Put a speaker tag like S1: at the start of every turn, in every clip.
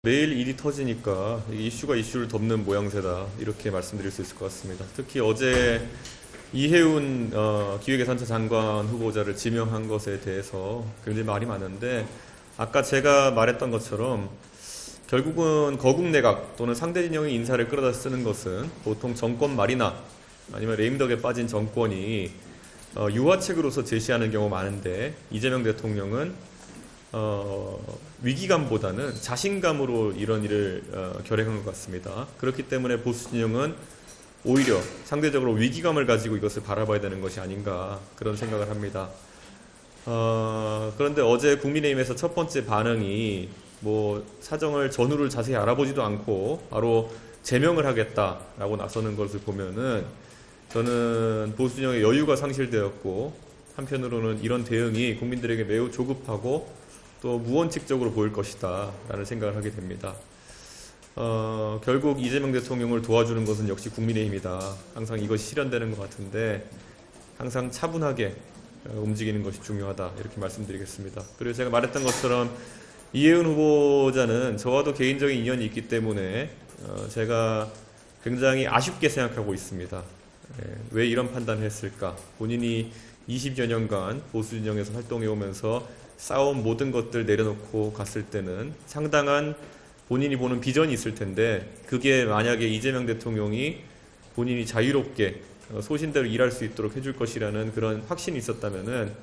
S1: 매일 일이 터지니까 이슈가 이슈를 덮는 모양새다 이렇게 말씀드릴 수 있을 것 같습니다. 특히 어제 이해운 기획예산처 장관 후보자를 지명한 것에 대해서 굉장히 말이 많은데, 아까 제가 말했던 것처럼 결국은 거국 내각 또는 상대 진영의 인사를 끌어다 쓰는 것은 보통 정권 말이나 아니면 레임덕에 빠진 정권이 유화책으로서 제시하는 경우가 많은데, 이재명 대통령은 위기감보다는 자신감으로 이런 일을 결행한 것 같습니다. 그렇기 때문에 보수 진영은 오히려 상대적으로 위기감을 가지고 이것을 바라봐야 되는 것이 아닌가, 그런 생각을 합니다. 그런데 어제 국민의힘에서 첫 번째 반응이 뭐 사정을 전후를 자세히 알아보지도 않고 바로 제명을 하겠다라고 나서는 것을 보면은 저는 보수 진영의 여유가 상실되었고, 한편으로는 이런 대응이 국민들에게 매우 조급하고 또 무원칙적으로 보일 것이다 라는 생각을 하게 됩니다. 결국 이재명 대통령을 도와주는 것은 역시 국민의힘이다. 항상 이것이 실현되는 것 같은데 항상 차분하게 움직이는 것이 중요하다, 이렇게 말씀드리겠습니다. 그리고 제가 말했던 것처럼 이해운 후보자는 저와도 개인적인 인연이 있기 때문에 제가 굉장히 아쉽게 생각하고 있습니다. 왜 이런 판단을 했을까? 본인이 20여 년간 보수 진영에서 활동해 오면서 쌓아온 모든 것들 내려놓고 갔을 때는 상당한 본인이 보는 비전이 있을 텐데, 그게 만약에 이재명 대통령이 본인이 자유롭게 소신대로 일할 수 있도록 해줄 것이라는 그런 확신이 있었다면은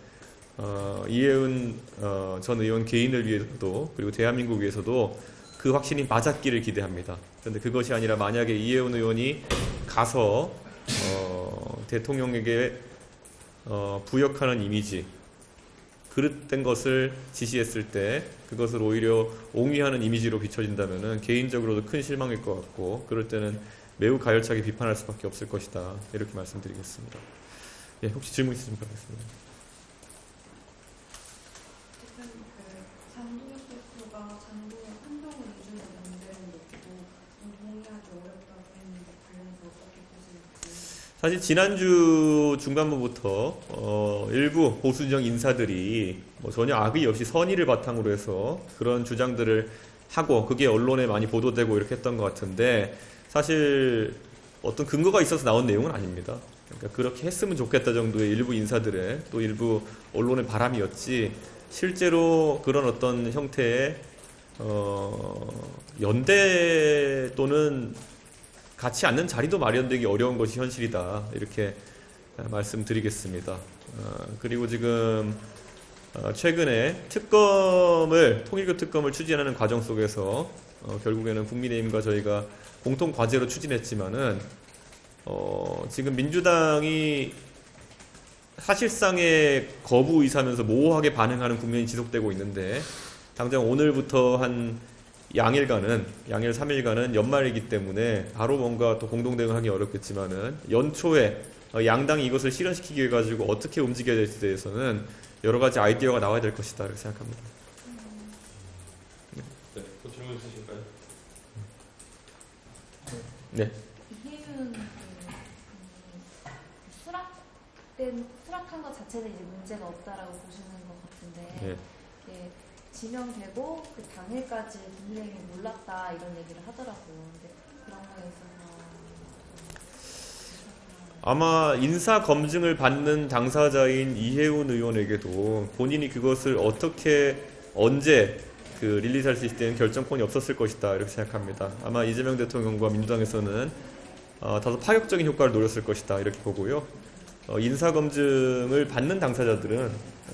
S1: 이해운 전 의원 개인을 위해서도, 그리고 대한민국 위해서도 그 확신이 맞았기를 기대합니다. 그런데 그것이 아니라 만약에 이해운 의원이 가서 대통령에게 부역하는 이미지, 그릇된 것을 지시했을 때 그것을 오히려 옹위하는 이미지로 비춰진다면 개인적으로도 큰 실망일 것 같고, 그럴 때는 매우 가열차게 비판할 수밖에 없을 것이다, 이렇게 말씀드리겠습니다. 예, 혹시 질문 있으시면 받겠습니다.
S2: 지금 장동혁 대표가 장동혁 한동훈 이준석 문제를 놓고 동의하기 어렵다고 했는데 관련해서 어떻게 보시는지.
S1: 사실 지난주 중반부부터 일부 보수 진영 인사들이 뭐 전혀 악의 없이 선의를 바탕으로 해서 그런 주장들을 하고, 그게 언론에 많이 보도되고 이렇게 했던 것 같은데, 사실 어떤 근거가 있어서 나온 내용은 아닙니다. 그러니까 그렇게 했으면 좋겠다 정도의 일부 인사들의, 또 일부 언론의 바람이었지, 실제로 그런 어떤 형태의 연대 또는 같이 앉는 자리도 마련되기 어려운 것이 현실이다, 이렇게 말씀드리겠습니다. 그리고 지금 최근에 통일교 특검을 추진하는 과정 속에서 결국에는 국민의힘과 저희가 공통 과제로 추진했지만은 지금 민주당이 사실상의 거부 의사면서 모호하게 반응하는 국면이 지속되고 있는데, 당장 오늘부터 한 양일 3일간은 연말이기 때문에 바로 뭔가 또 공동 대응하기 어렵겠지만은 연초에 양당이 이것을 실현시키기 위해 가지고 어떻게 움직여야 될지에 대해서는 여러 가지 아이디어가 나와야 될 것이다, 이렇게 생각합니다.
S3: 네, 또 질문 있으실까요?
S1: 네.
S4: 이해운 수락한 것 자체는 이제 문제가 없다라고 보시는 것 같은데,
S1: 네.
S4: 이게 지명되고 그 당일까지 국민의힘이 몰랐다 이런 얘기를 하더라고요. 근데 그런 거에 있어서
S1: 아마 인사 검증을 받는 당사자인 이해운 의원에게도 본인이 그것을 어떻게 언제 릴리즈할 수 있을 때는 결정권이 없었을 것이다, 이렇게 생각합니다. 아마 이재명 대통령과 민주당에서는 다소 파격적인 효과를 노렸을 것이다, 이렇게 보고요. 인사 검증을 받는 당사자들은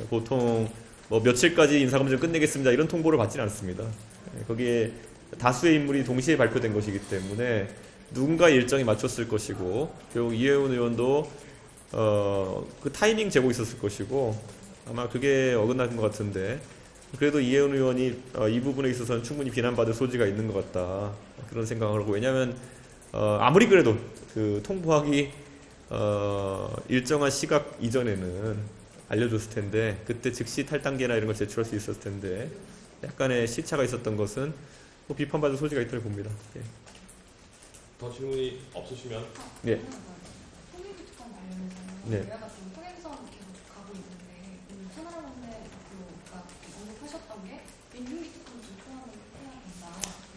S1: 보통 뭐 며칠까지 인사 검증 끝내겠습니다, 이런 통보를 받지는 않습니다. 거기에 다수의 인물이 동시에 발표된 것이기 때문에 누군가 일정에 맞췄을 것이고, 결국 이해운 의원도 그 타이밍 재고 있었을 것이고, 아마 그게 어긋난 것 같은데, 그래도 이해운 의원이 이 부분에 있어서는 충분히 비난받을 소지가 있는 것 같다, 그런 생각을 하고, 왜냐하면 아무리 그래도 그 통보하기 일정한 시각 이전에는 알려줬을 텐데, 그때 즉시 탈당계나 이런 걸 제출할 수 있었을 텐데 약간의 시차가 있었던 것은 뭐 비판받을 소지가 있다고 봅니다. 예.
S3: 더 질문이 없으시면
S1: 네.
S2: 통일교 특검 관련해서는
S1: 네.
S2: 여야가 지금 통행선 계속 가고 있는데, 천하람 원내 대표가 언급하셨던 게 민중기 특검 좀 통합을 해야 된다.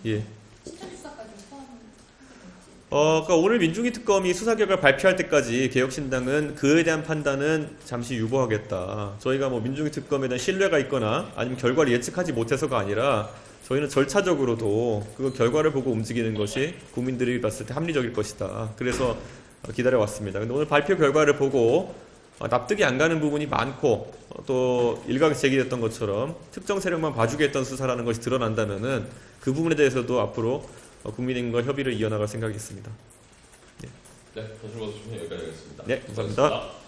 S1: 예.
S2: 시청 수사까지 포함하게 될지.
S1: 그러니까 오늘 민중위 특검이 수사 결과를 발표할 때까지 개혁신당은 그에 대한 판단은 잠시 유보하겠다. 저희가 뭐 민중위 특검에 대한 신뢰가 있거나 아니면 결과를 예측하지 못해서가 아니라 저희는 절차적으로도 그 결과를 보고 움직이는 것이 국민들이 봤을 때 합리적일 것이다. 그래서 기다려왔습니다. 근데 오늘 발표 결과를 보고 납득이 안 가는 부분이 많고 또 일각에 제기됐던 것처럼 특정 세력만 봐주게 했던 수사라는 것이 드러난다면은 그 부분에 대해서도 앞으로 국민의힘과 협의를 이어나갈 생각이 있습니다.
S3: 네, 더 질문 없으시면 여기까지 하겠습니다.
S1: 네, 감사합니다.